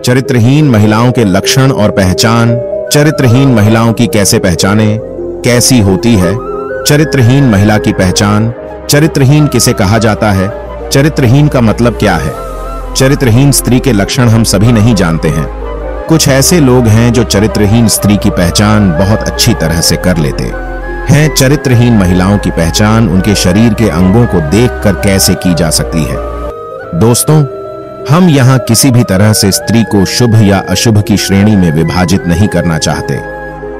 चरित्रहीन महिलाओं के लक्षण और पहचान। चरित्रहीन महिलाओं की कैसे पहचाने, कैसी होती है चरित्रहीन महिला की पहचान। चरित्रहीन किसे कहा जाता है, चरित्रहीन का मतलब क्या है। चरित्रहीन स्त्री के लक्षण हम सभी नहीं जानते हैं। कुछ ऐसे लोग हैं जो चरित्रहीन स्त्री की पहचान बहुत अच्छी तरह से कर लेते हैं। चरित्रहीन महिलाओं की पहचान उनके शरीर के अंगों को देखकर कैसे की जा सकती है। दोस्तों, हम यहाँ किसी भी तरह से स्त्री को शुभ या अशुभ की श्रेणी में विभाजित नहीं करना चाहते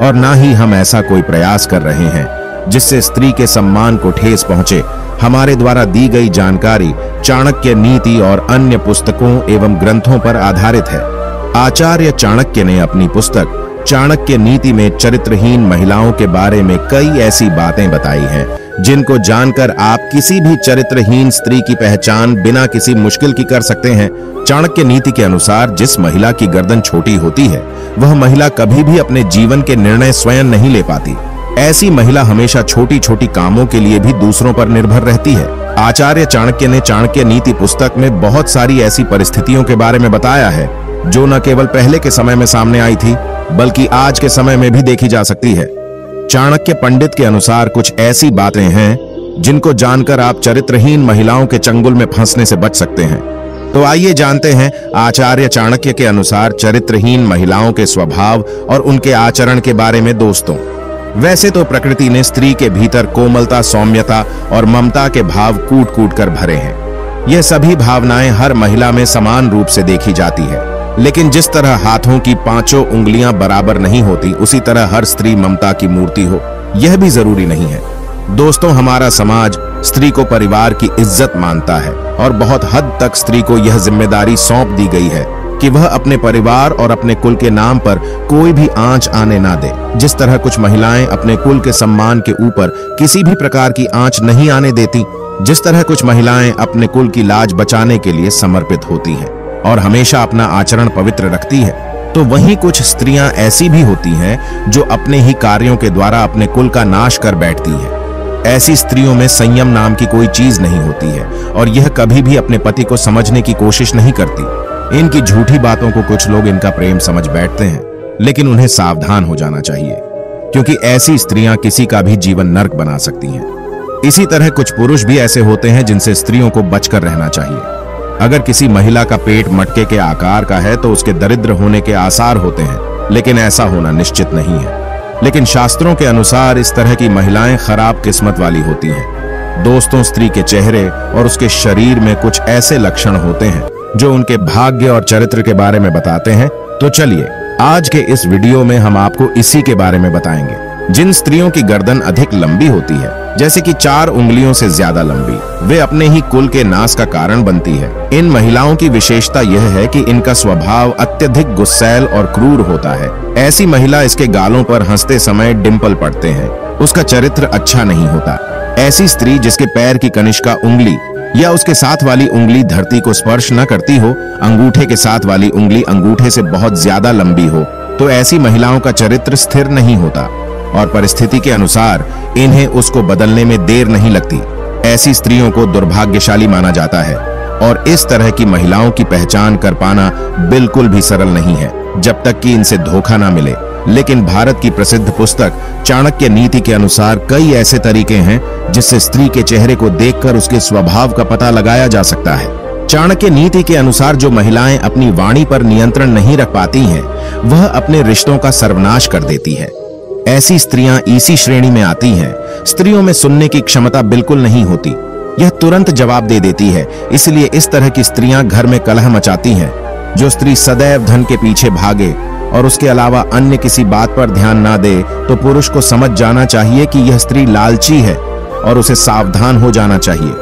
और ना ही हम ऐसा कोई प्रयास कर रहे हैं जिससे स्त्री के सम्मान को ठेस पहुंचे। हमारे द्वारा दी गई जानकारी चाणक्य नीति और अन्य पुस्तकों एवं ग्रंथों पर आधारित है। आचार्य चाणक्य ने अपनी पुस्तक चाणक्य नीति में चरित्रहीन महिलाओं के बारे में कई ऐसी बातें बताई हैं जिनको जानकर आप किसी भी चरित्रहीन स्त्री की पहचान बिना किसी मुश्किल की कर सकते हैं। चाणक्य नीति के अनुसार जिस महिला की गर्दन छोटी होती है वह महिला कभी भी अपने जीवन के निर्णय स्वयं नहीं ले पाती। ऐसी महिला हमेशा छोटी छोटी कामों के लिए भी दूसरों पर निर्भर रहती है। आचार्य चाणक्य ने चाणक्य नीति पुस्तक में बहुत सारी ऐसी परिस्थितियों के बारे में बताया है जो न केवल पहले के समय में सामने आई थी बल्कि आज के समय में भी देखी जा सकती है। चाणक्य पंडित के अनुसार कुछ ऐसी बातें हैं जिनको जानकर आप चरित्रहीन महिलाओं के चंगुल में फंसने से बच सकते हैं। तो आइए जानते हैं आचार्य चाणक्य के अनुसार चरित्रहीन महिलाओं के स्वभाव और उनके आचरण के बारे में। दोस्तों, वैसे तो प्रकृति ने स्त्री के भीतर कोमलता, सौम्यता और ममता के भाव कूट कूट कर भरे हैं। यह सभी भावनाएं हर महिला में समान रूप से देखी जाती है, लेकिन जिस तरह हाथों की पांचों उंगलियां बराबर नहीं होती उसी तरह हर स्त्री ममता की मूर्ति हो यह भी जरूरी नहीं है। दोस्तों, हमारा समाज स्त्री को परिवार की इज्जत मानता है और बहुत हद तक स्त्री को यह जिम्मेदारी सौंप दी गई है कि वह अपने परिवार और अपने कुल के नाम पर कोई भी आंच आने ना दे। जिस तरह कुछ महिलाएं अपने कुल के सम्मान के ऊपर किसी भी प्रकार की आंच नहीं आने देती, जिस तरह कुछ महिलाएं अपने कुल की लाज बचाने के लिए समर्पित होती हैं और हमेशा अपना आचरण पवित्र रखती है, तो वहीं कुछ स्त्रियां ऐसी भी होती हैं जो अपने ही कार्यों के द्वारा अपने कुल का नाश कर बैठती हैं। ऐसी स्त्रियों में संयम नाम की कोई चीज नहीं होती है और यह कभी भी अपने पति को समझने की कोशिश नहीं करती। इनकी झूठी बातों को कुछ लोग इनका प्रेम समझ बैठते हैं, लेकिन उन्हें सावधान हो जाना चाहिए क्योंकि ऐसी स्त्रियां किसी का भी जीवन नर्क बना सकती हैं। इसी तरह कुछ पुरुष भी ऐसे होते हैं जिनसे स्त्रियों को बचकर रहना चाहिए। अगर किसी महिला का पेट मटके के आकार का है तो उसके दरिद्र होने के आसार होते हैं, लेकिन ऐसा होना निश्चित नहीं है। लेकिन शास्त्रों के अनुसार इस तरह की महिलाएं खराब किस्मत वाली होती हैं। दोस्तों, स्त्री के चेहरे और उसके शरीर में कुछ ऐसे लक्षण होते हैं जो उनके भाग्य और चरित्र के बारे में बताते हैं। तो चलिए आज के इस वीडियो में हम आपको इसी के बारे में बताएंगे। जिन स्त्रियों की गर्दन अधिक लंबी होती है, जैसे कि 4 उंगलियों से ज्यादा लंबी, वे अपने ही कुल के नाश का कारण बनती है। इन महिलाओं की विशेषता यह है कि इनका स्वभाव अत्यधिक गुस्सैल और क्रूर होता है। ऐसी महिला इसके गालों पर हंसते समय डिंपल पड़ते हैं, उसका चरित्र अच्छा नहीं होता। ऐसी स्त्री जिसके पैर की कनिष्का उंगली या उसके साथ वाली उंगली धरती को स्पर्श न करती हो, अंगूठे के साथ वाली उंगली अंगूठे से बहुत ज्यादा लंबी हो, तो ऐसी महिलाओं का चरित्र स्थिर नहीं होता और परिस्थिति के अनुसार इन्हें उसको बदलने में देर नहीं लगती। ऐसी स्त्रियों को दुर्भाग्यशाली माना जाता है और इस तरह की महिलाओं की पहचान कर पाना बिल्कुल भी सरल नहीं है जब तक कि इनसे धोखा ना मिले। लेकिन भारत की प्रसिद्ध पुस्तक चाणक्य नीति के अनुसार कई ऐसे तरीके हैं जिससे स्त्री के चेहरे को देखकर उसके स्वभाव का पता लगाया जा सकता है। चाणक्य नीति के अनुसार जो महिलाएं अपनी वाणी पर नियंत्रण नहीं रख पाती हैं, वह अपने रिश्तों का सर्वनाश कर देती है। ऐसी स्त्रियां इसी श्रेणी में आती हैं। स्त्रियों में सुनने की क्षमता बिल्कुल नहीं होती, यह तुरंत जवाब दे देती है। इसलिए इस तरह की स्त्रियां घर में कलह मचाती हैं। जो स्त्री सदैव धन के पीछे भागे और उसके अलावा अन्य किसी बात पर ध्यान ना दे, तो पुरुष को समझ जाना चाहिए कि यह स्त्री लालची है और उसे सावधान हो जाना चाहिए।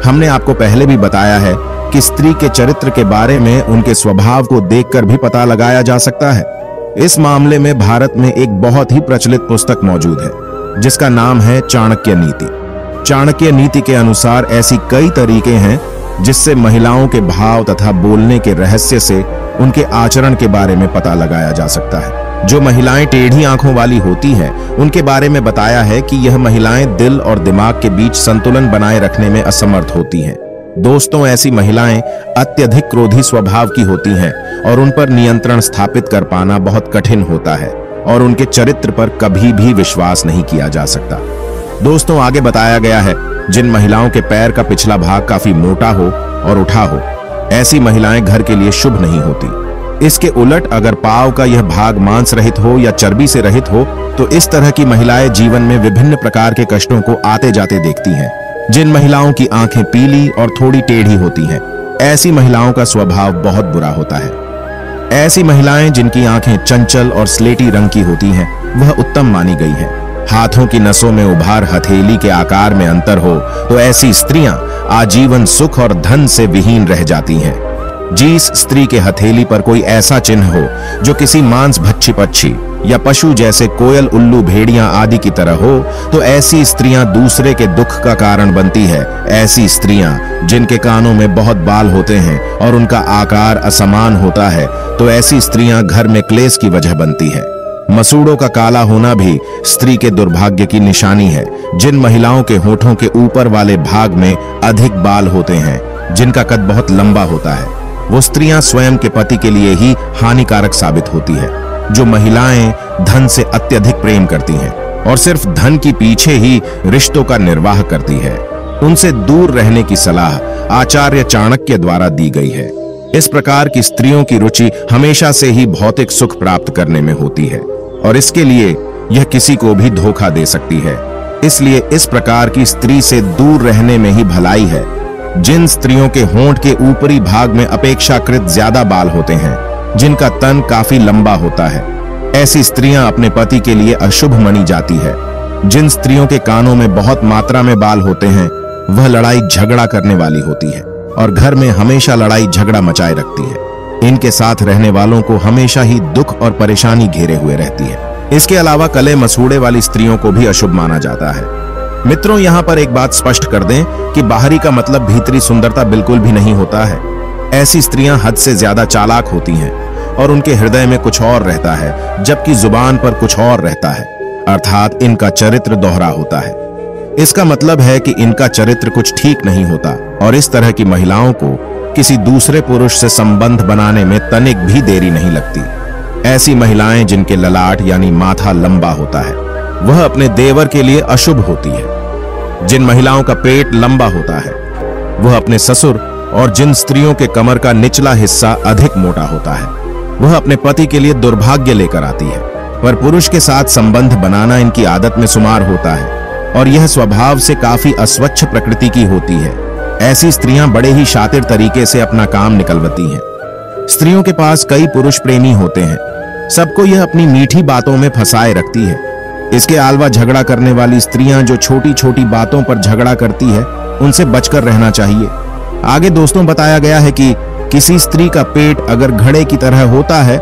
हमने आपको पहले भी बताया है कि स्त्री के चरित्र के बारे में उनके स्वभाव को देखकर भी पता लगाया जा सकता है। इस मामले में भारत में एक बहुत ही प्रचलित पुस्तक मौजूद है जिसका नाम है चाणक्य नीति। चाणक्य नीति के अनुसार ऐसी कई तरीके हैं जिससे महिलाओं के भाव तथा बोलने के रहस्य से उनके आचरण के बारे में पता लगाया जा सकता है। जो महिलाएं टेढ़ी आंखों वाली होती हैं, उनके बारे में बताया है कि यह महिलाएं दिल और दिमाग के बीच संतुलन बनाए रखने में असमर्थ होती हैं। दोस्तों, ऐसी महिलाएं अत्यधिक क्रोधी स्वभाव की होती हैं और उन पर नियंत्रण स्थापित कर पाना बहुत कठिन होता है और उनके चरित्र पर कभी भी विश्वास नहीं किया जा सकता। दोस्तों, आगे बताया गया है, जिन महिलाओं के पैर का पिछला भाग काफी मोटा हो और उठा हो, ऐसी महिलाएं घर के लिए शुभ नहीं होती। इसके उलट अगर पांव का यह भाग मांस रहित हो या चर्बी से रहित हो तो इस तरह की महिलाएं जीवन में विभिन्न प्रकार के कष्टों को आते जाते देखती हैं। जिन महिलाओं की आंखें पीली और थोड़ी टेढ़ी होती हैं, ऐसी महिलाओं का स्वभाव बहुत बुरा होता है। ऐसी महिलाएं जिनकी आंखें चंचल और स्लेटी रंग की होती हैं, वह उत्तम मानी गई हैं। हाथों की नसों में उभार हथेली के आकार में अंतर हो तो ऐसी स्त्रियां आजीवन सुख और धन से विहीन रह जाती हैं। जिस स्त्री के हथेली पर कोई ऐसा चिन्ह हो जो किसी मांस भक्षी पक्षी या पशु जैसे कोयल, उल्लू, भेड़िया आदि की तरह हो, तो ऐसी स्त्रियां दूसरे के दुख का कारण बनती है। ऐसी स्त्रियां जिनके कानों में बहुत बाल होते हैं और उनका आकार असमान होता है, तो ऐसी स्त्रियां घर में क्लेश की वजह बनती है। मसूड़ों का काला होना भी स्त्री के दुर्भाग्य की निशानी है। जिन महिलाओं के होठों के ऊपर वाले भाग में अधिक बाल होते हैं, जिनका कद बहुत लंबा होता है, वो स्त्रियां स्वयं के पति के लिए ही हानिकारक साबित होती है। जो महिलाएं धन से अत्यधिक प्रेम करती हैं और सिर्फ धन की पीछे ही रिश्तों का निर्वाह करती है, उनसे दूर रहने की सलाह आचार्य चाणक्य द्वारा दी गई है। इस प्रकार की स्त्रियों की रुचि हमेशा से ही भौतिक सुख प्राप्त करने में होती है और इसके लिए यह किसी को भी धोखा दे सकती है। इसलिए इस प्रकार की स्त्री से दूर रहने में ही भलाई है। जिन स्त्रियों के होंठ के ऊपरी भाग में अपेक्षाकृत ज्यादा बाल होते हैं, जिनका तन काफी लंबा होता है, ऐसी स्त्रियां अपने पति के लिए अशुभ मानी जाती है। जिन स्त्रियों के कानों में बहुत मात्रा में बाल होते हैं, वह लड़ाई झगड़ा करने वाली होती है और घर में हमेशा लड़ाई झगड़ा मचाए रखती है। इनके साथ रहने वालों को हमेशा ही दुख और परेशानी घेरे हुए रहती है। इसके अलावा कले मसूड़े वाली स्त्रियों को भी अशुभ माना जाता है। मित्रों, यहाँ पर एक बात स्पष्ट कर दें कि बाहरी का मतलब भीतरी सुंदरता बिल्कुल भी नहीं होता है। ऐसी स्त्रियां हद से ज्यादा चालाक होती हैं और उनके हृदय में कुछ और रहता है, जबकि जुबान पर कुछ और रहता है, अर्थात इनका चरित्र दोहरा होता है। इसका मतलब है कि इनका चरित्र कुछ ठीक नहीं होता और इस तरह की महिलाओं को किसी दूसरे पुरुष से संबंध बनाने में तनिक भी देरी नहीं लगती। ऐसी महिलाएं जिनके ललाट यानी माथा लंबा होता है, वह अपने देवर के लिए अशुभ होती है। जिन महिलाओं का पेट लंबा होता है, वह अपने ससुर, और जिन स्त्रियों के कमर का निचला हिस्सा अधिक मोटा होता है, वह अपने पति के लिए दुर्भाग्य लेकर आती है। पर पुरुष के साथ संबंध बनाना इनकी आदत में शुमार होता है और यह स्वभाव से काफी अस्वच्छ प्रकृति की होती है। ऐसी स्त्रियां बड़े ही शातिर तरीके से अपना काम निकलवाती हैं। स्त्रियों के पास कई पुरुष प्रेमी होते हैं, सबको यह अपनी मीठी बातों में फंसाए रखती है। इसके अलावा झगड़ा करने वाली स्त्रियां जो छोटी छोटी बातों पर झगड़ा करती है, उनसे बचकर रहना चाहिए। आगे दोस्तों बताया गया है कि किसी स्त्री का पेट अगर घड़े की तरह होता है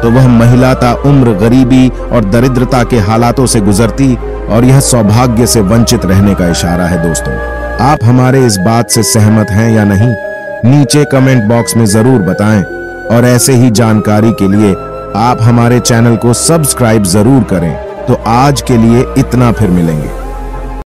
तो वह महिला ता उम्र गरीबी और दरिद्रता के हालातों से गुजरती और यह सौभाग्य से वंचित रहने का इशारा है। दोस्तों, आप हमारे इस बात से सहमत हैं या नहीं, नीचे कमेंट बॉक्स में जरूर बताएं और ऐसे ही जानकारी के लिए आप हमारे चैनल को सब्सक्राइब जरूर करें। तो आज के लिए इतना, फिर मिलेंगे।